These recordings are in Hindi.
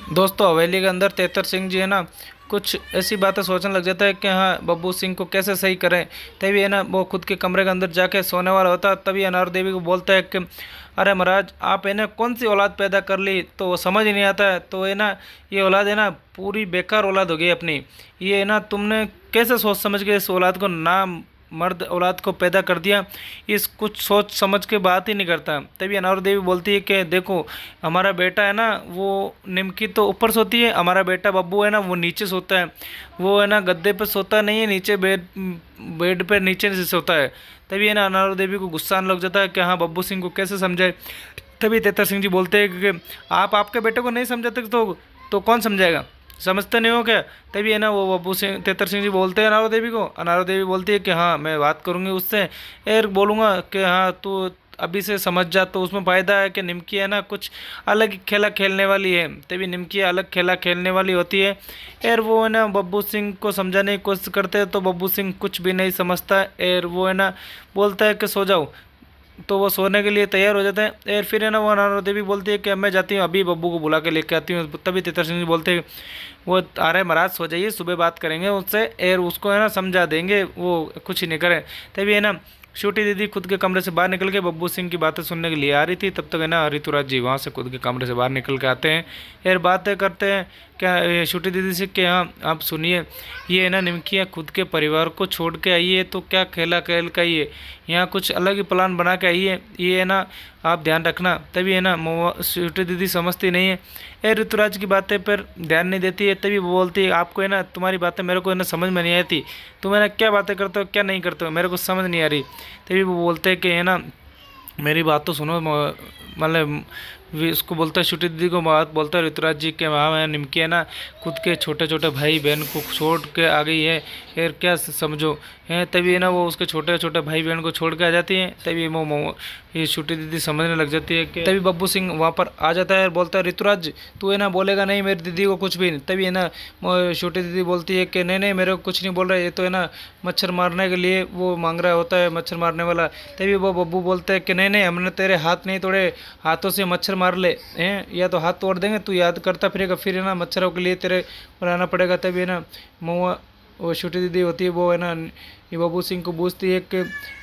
दोस्तों हवेली के अंदर तेतर सिंह जी है ना, कुछ ऐसी बातें सोचने लग जाता है कि हाँ बब्बू सिंह को कैसे सही करें। तभी है ना वो खुद के कमरे के अंदर जाके सोने वाला होता है, तभी अनार देवी को बोलता है कि अरे महाराज आप है ना कौन सी औलाद पैदा कर ली, तो वो समझ ही नहीं आता है। तो है ना ये औलाद है ना पूरी बेकार औलाद हो गई अपनी। ये है ना तुमने कैसे सोच समझ के इस औलाद को ना मर्द औलाद को पैदा कर दिया। इस कुछ सोच समझ के बात ही नहीं करता। तभी अनार देवी बोलती है कि देखो हमारा बेटा है ना वो निमकी तो ऊपर सोती है, हमारा बेटा बब्बू है ना वो नीचे सोता है। वो है ना गद्दे पे सोता नहीं है, नीचे बेड बेड पे नीचे से सोता है। तभी है ना अनार देवी को गुस्सा आने लग जाता है कि हाँ बब्बू सिंह को कैसे समझाए। तभी तेतर सिंह जी बोलते हैं कि आप आपके बेटे को नहीं समझाते तो कौन समझाएगा, समझते नहीं हो क्या। तभी है ना वो बब्बू सिंह तेतर सिंह जी बोलते हैं अनारो देवी को। अनारो देवी बोलती है कि हाँ मैं बात करूँगी उससे, और बोलूँगा कि हाँ तू अभी से समझ जा, तो उसमें फ़ायदा है कि निमकी है ना कुछ अलग ही खेला खेलने वाली है। तभी निमकी अलग खेला खेलने वाली होती है। और वो है ना बब्बू सिंह को समझाने की कोशिश करते हैं, तो बब्बू सिंह कुछ भी नहीं समझता है। और वो है ना बोलता है कि सो जाओ, तो वो सोने के लिए तैयार हो जाते हैं। और फिर है ना वो अनारो देवी बोलती है कि अब मैं जाती हूँ, अभी बब्बू को बुला के लेके आती हूँ। तभी तेतर सिंह जी बोलते हैं वो आ रहे महाराज सो जाइए, सुबह बात करेंगे उससे और उसको है ना समझा देंगे, वो कुछ ही नहीं करे। तभी है ना छोटी दीदी खुद के कमरे से बाहर निकल के बब्बू सिंह की बातें सुनने के लिए आ रही थी। तब तक है ना ऋतुराज जी वहाँ से खुद के कमरे से बाहर निकल के आते हैं और बातें करते हैं क्या छोटी दीदी से कि हाँ आप सुनिए, ये है ना निमकिया खुद के परिवार को छोड़ के आई है, तो क्या खेला खेल का ये यहाँ कुछ अलग ही प्लान बना के आई है, ये है ना आप ध्यान रखना। तभी है ना छोटी दीदी समझती नहीं है, ए ऋतुराज की बातें पर ध्यान नहीं देती है। तभी वो बोलती है आपको है ना तुम्हारी बातें मेरे को है ना समझ में नहीं आती, तुम है ना क्या बातें करते हो क्या नहीं करते हो मेरे को समझ नहीं आ रही। तभी वो बोलते हैं कि है ना मेरी बात तो सुनो, मतलब उसको बोलता है छोटी दीदी को बात बोलता है ऋतुराज जी के वहाँ है निमकी है ना खुद के छोटे छोटे भाई बहन को छोड़ के आ गई है, यार क्या समझो है। तभी है ना वो उसके छोटे छोटे भाई बहन को छोड़ के आ जाती है। तभी ये छोटी दीदी समझने लग जाती है कि तभी बब्बू सिंह वहाँ पर आ जाता है और बोलता है ऋतुराज तू है ना बोलेगा नहीं मेरी दीदी को कुछ भी नहीं। तभी है ना छोटी दीदी बोलती है कि नहीं नहीं मेरे को कुछ नहीं बोल रहा है, ये तो है ना मच्छर मारने के लिए वो मांग रहा होता है मच्छर मारने वाला। तभी वो बब्बू बोलते हैं कि नहीं नहीं हमने तेरे हाथ नहीं तोड़े, हाथों से मच्छर मार ले हैं, या तो हाथ तोड़ देंगे तू याद करता फिरेगा, फिर है ना मच्छरों के लिए तेरे बनाना पड़ेगा। तभी है ना महुआ वो छोटी दीदी होती है वो है ना ये बब्बू सिंह को पूछती है कि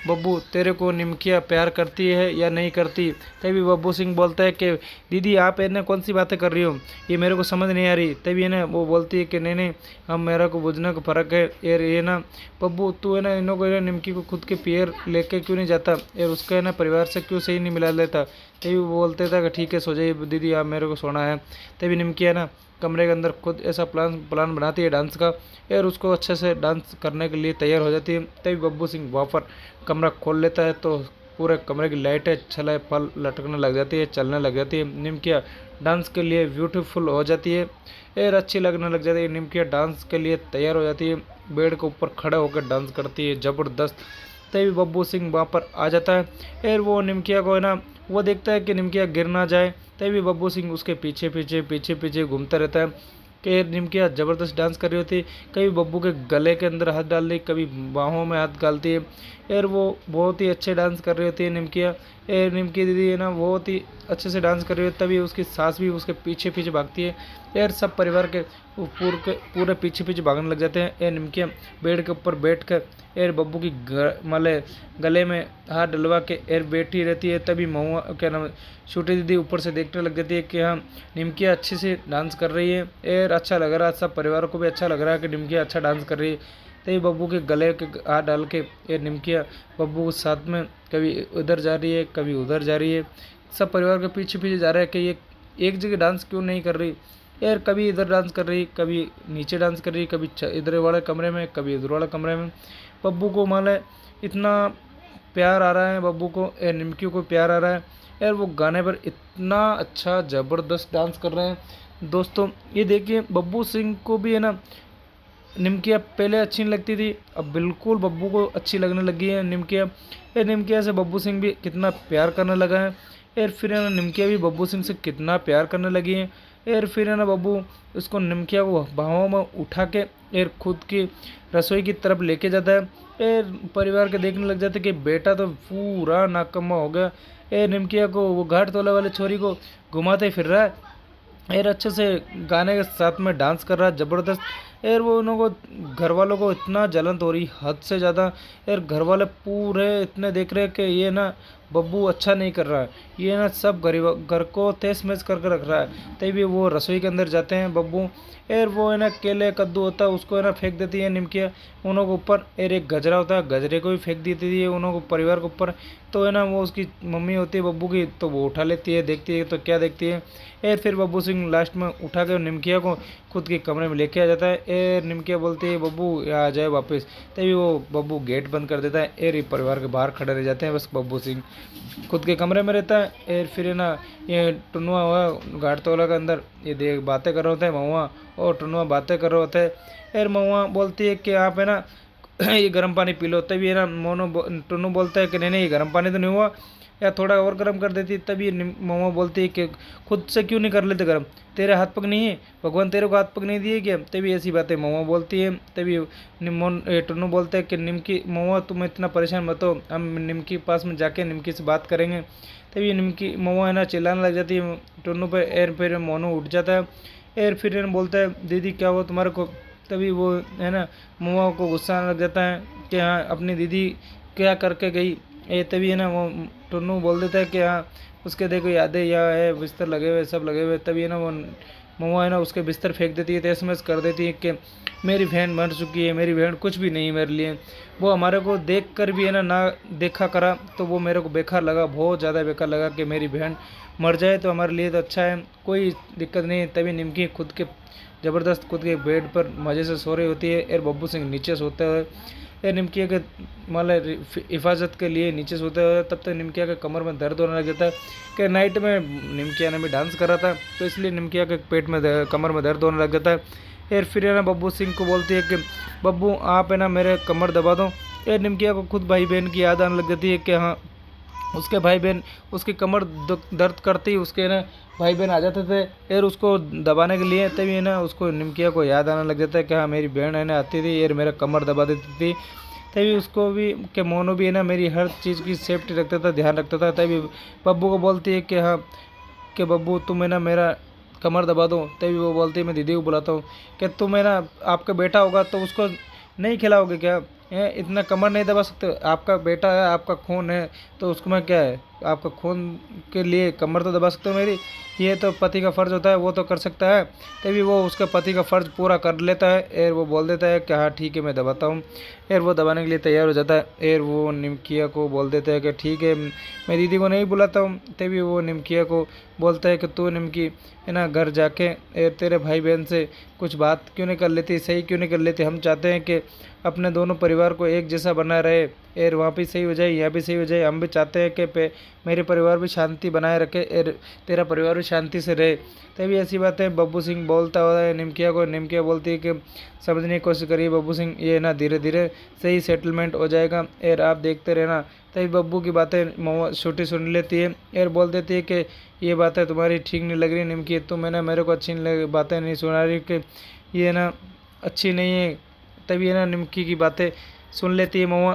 बब्बू तेरे को निमकिया प्यार करती है या नहीं करती। तभी बब्बू सिंह बोलता है कि दीदी आप है ना कौन सी बातें कर रही हो, ये मेरे को समझ नहीं आ रही। तभी है ना वो बोलती है कि नहीं नहीं हम मेरा को बुझने का फ़र्क है, यार ये ना बब्बू तू है ना इन को निमकी को खुद के पैर लेके क्यों नहीं जाता यार, उसका है ना परिवार से क्यों सही नहीं मिला लेता। तभी वो बोलते था कि ठीक है सो जाइए दीदी आप मेरे को सोना है। तभी निमकी है ना कमरे के अंदर खुद ऐसा प्लान प्लान बनाती है डांस का, और उसको अच्छे से डांस करने के लिए तैयार हो जाती है। तभी बब्बू सिंह वहाँ पर कमरा खोल लेता है, तो पूरे कमरे की लाइटें छलाए पल लटकने लग जाती है, चलने लग जाती है। निमकिया डांस के लिए ब्यूटीफुल हो जाती है और अच्छी लगने लग जाती है। निमकिया डांस के लिए तैयार हो जाती है, बेड के ऊपर खड़े होकर डांस करती है ज़बरदस्त। तभी बब्बू सिंह वहाँ पर आ जाता है और वो निमकिया को है ना वो देखता है कि निमकिया गिर ना जाए। तभी बब्बू सिंह उसके पीछे पीछे पीछे पीछे घूमता रहता है कि निमकिया ज़बरदस्त डांस कर रही होती है, कभी बब्बू के गले के अंदर हाथ डाल रही, कभी बाहों में हाथ डालती है। और वो बहुत ही अच्छे डांस कर रही होती है निमकिया। और निमकी दीदी है ना बहुत ही अच्छे से डांस कर रही होती है, तभी उसकी सास भी उसके पीछे पीछे भागती है। और सब परिवार के पूरे पीछे पीछे भागने लग जाते हैं। और निमकिया बेड के ऊपर बैठ कर और बब्बू की गले में हाथ डलवा के और बैठी रहती है। तभी महुआ क्या नाम छोटी दीदी ऊपर से देखने लग जाती है कि हाँ निमकिया अच्छे से डांस कर रही है और अच्छा लग रहा है, सब परिवार को भी अच्छा लग रहा है कि निमकिया अच्छा डांस कर रही है। तभी बब्बू के गले के हाथ डाल के ये निमकिया बब्बू के साथ में कभी उधर जा रही है कभी उधर जा रही है, सब परिवार के पीछे पीछे जा रहा है कि ये एक जगह डांस क्यों नहीं कर रही यार, कभी इधर डांस कर रही कभी नीचे डांस कर रही, कभी इधर वाले कमरे में कभी इधर वाले कमरे में। बब्बू को मान ले इतना प्यार आ रहा है, बब्बू को या निमकी को प्यार आ रहा है यार, वो गाने पर इतना अच्छा ज़बरदस्त डांस कर रहे हैं। दोस्तों ये देखिए बब्बू सिंह को भी है ना निमकिया पहले अच्छी नहीं लगती थी, अब बिल्कुल बब्बू को अच्छी लगने लगी है निमकिया। ये निमकिया से बब्बू सिंह भी कितना प्यार करने लगा है। और फिर है ना निमकिया भी बब्बू सिंह से कितना प्यार करने लगी है। और फिर है ना बब्बू उसको निमकिया को बाहों में उठा के और खुद की रसोई की तरफ लेके जाता है। और परिवार के देखने लग जाते कि बेटा तो पूरा नाकम्मा हो गया, ए निमकिया को वो घाट तोला वाले छोरी को घुमाते फिर रहा है। यार अच्छे से गाने के साथ में डांस कर रहा है ज़बरदस्त। यार वो उन लोगों को घर वालों को इतना जलन हो रही हद से ज़्यादा। यार घर वाले पूरे इतने देख रहे हैं कि ये ना बब्बू अच्छा नहीं कर रहा है, ये ना सब गरीब घर को तहस महस करके रख रहा है। तभी वो रसोई के अंदर जाते हैं बब्बू। यार वो है ना केले कद्दू होता है उसको है ना फेंक देती है निमकिया उन्हों के ऊपर। यार एक गजरा होता है गजरे को भी फेंक देती है उन्हों को परिवार के ऊपर। तो है ना वो उसकी मम्मी होती है बब्बू की, तो वो उठा लेती है, देखती है तो क्या देखती है। यार फिर बब्बू सिंह लास्ट में उठा के निमकिया को खुद के कमरे में लेके आ जाता है। यार निमकिया बोलती है बब्बू आ जाए वापस। तभी वो बब्बू गेट बंद कर देता है। यार ये परिवार के बाहर खड़े रह जाते हैं, बस बब्बू सिंह खुद के कमरे में रहता है। यार फिर है ना ये टुनुआ हुआ घाटतोला के अंदर ये देख बातें कर रहे होते हैं महुआ और टुनुआ बातें कर रहे होते हैं। यार महुआ बोलती है कि आप है ना ये गर्म पानी पी लो। तभी है ना टुन्नू बोलता है कि नहीं नहीं गर्म पानी तो नहीं हुआ, या थोड़ा और गर्म कर देती। तभी महुआ बोलती है कि खुद से क्यों नहीं कर लेते गर्म, तेरे हाथ पग नहीं है, भगवान तेरे को हाथ पग नहीं दिए क्या। तभी ऐसी बातें महुआ बोलती है। तभी टुन्नू बोलता है कि निमकी महुआ तुम इतना परेशान मत हो, हम निमकी के पास में जाके निमकी से बात करेंगे। तभी निमकी महुआ है ना चिल्लाने लग जाती है टुन्नू पे। एर फिर मोनू उठ जाता है। एर फिर बोलता है दीदी क्या हुआ तुम्हारे को। तभी वो है ना महुआ को गुस्सा आने लग जाता है कि हाँ अपनी दीदी क्या करके गई। ये तभी है ना वो टुन्नू बोल देता है कि हाँ उसके देखो यादें या है बिस्तर लगे हुए सब लगे हुए। तभी है ना वो महुआ है ना उसके बिस्तर फेंक देती है, तहस महस कर देती है कि मेरी बहन मर चुकी है, मेरी बहन कुछ भी नहीं मेरे लिए। वो हमारे को देख कर भी है ना ना देखा करा तो वो मेरे को बेकार लगा, बहुत ज़्यादा बेकार लगा कि मेरी बहन मर जाए तो हमारे लिए तो अच्छा है, कोई दिक्कत नहीं। तभी निमकी खुद के ज़बरदस्त खुद के बेड पर मज़े से सो रही होती है। और बब्बू सिंह नीचे सोते हुए ये निमकिया के मतलब हिफाजत के लिए नीचे सोते हुए, तब तक निमकिया के कमर में दर्द होने लग जाता है कि नाइट में निमकिया ने भी डांस करा था तो इसलिए निमकिया के पेट में कमर में दर्द होने लग जाता है। यार फिर है ना बब्बू सिंह को बोलती है कि बब्बू आप है ना मेरे कमर दबा दो। यार निमकिया को खुद भाई बहन की याद आने लग जाती है कि हाँ उसके भाई बहन उसकी कमर दर्द करती उसके ना भाई बहन आ जाते थे यार उसको दबाने के लिए। तभी है ना उसको निमकिया को याद आने लग जाता है कि हाँ मेरी बहन है ना आती थी यार मेरा कमर दबा देती थी। तभी उसको भी कि मोनू भी है ना मेरी हर चीज़ की सेफ्टी रखता था, ध्यान रखता था। तभी बब्बू को बोलती है कि हाँ कि बब्बू तुम है ना मेरा कमर दबा दो। तभी वो बोलती है मैं दीदी को बुलाता हूँ कि तुम है ना आपका बेटा होगा तो उसको नहीं खिलाओगे क्या, इतना कमर नहीं दबा सकते, आपका बेटा है आपका खून है तो उसको मैं क्या है आपका खून के लिए कमर तो दबा सकते हो मेरी, ये तो पति का फ़र्ज़ होता है वो तो कर सकता है। तभी वो उसके पति का फ़र्ज़ पूरा कर लेता है और वो बोल देता है कि हाँ ठीक है मैं दबाता हूँ। और वो दबाने के लिए तैयार हो जाता है और वो निमकिया को बोल देता है कि ठीक है मैं दीदी को नहीं बुलाता हूँ। तभी वो निमकिया को बोलता है कि तू निमकी है ना घर जाके तेरे भाई बहन से कुछ बात क्यों नहीं कर लेती, सही क्यों नहीं कर लेती। हम चाहते हैं कि अपने दोनों परिवार को एक जैसा बना रहे और वहाँ भी सही हो जाए यहाँ भी सही हो जाए। हम भी चाहते हैं कि मेरे परिवार भी शांति बनाए रखे और तेरा परिवार भी शांति से रहे। तभी ऐसी बात है बब्बू सिंह बोलता हुआ है निमकिया को। निमकिया बोलती है कि समझने की कोशिश करिए बब्बू सिंह, ये ना धीरे धीरे सही सेटलमेंट हो जाएगा और आप देखते रहना। तभी बब्बू की बातें छोटी सुन लेती है और बोल देती है कि ये बातें तुम्हारी ठीक नहीं लग रही निमकी, तुम है ना मेरे को अच्छी बातें नहीं सुना रही कि ये ना अच्छी नहीं है। तभी है ना निमकी की बातें सुन लेती है महुआ।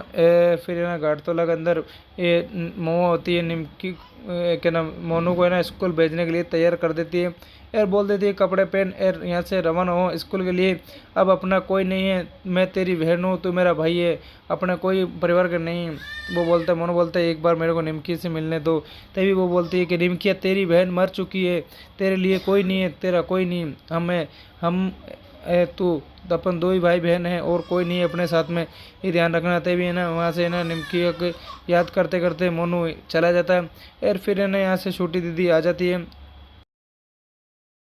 फिर है ना घाटतोला के अंदर ये महुआ होती है निमकी क्या नाम मोनू को है ना स्कूल भेजने के लिए तैयार कर देती है और बोल देती है कपड़े पहन और यहाँ से रवाना हो स्कूल के लिए। अब अपना कोई नहीं है, मैं तेरी बहन हूँ तू मेरा भाई है, अपना कोई परिवार का नहीं है। वो बोलता है मोनू बोलता है एक बार मेरे को निमकी से मिलने दो। तभी वो बोलती है कि निमकिया तेरी बहन मर चुकी है, तेरे लिए कोई नहीं है, तेरा कोई नहीं, हम तू तो अपन दो ही भाई बहन हैं और कोई नहीं है अपने साथ में, ये ध्यान रखना। तभी है ना वहाँ से है ना निमकी को याद करते करते मोनू चला जाता है और फिर है ना यहाँ से छोटी दीदी आ जाती है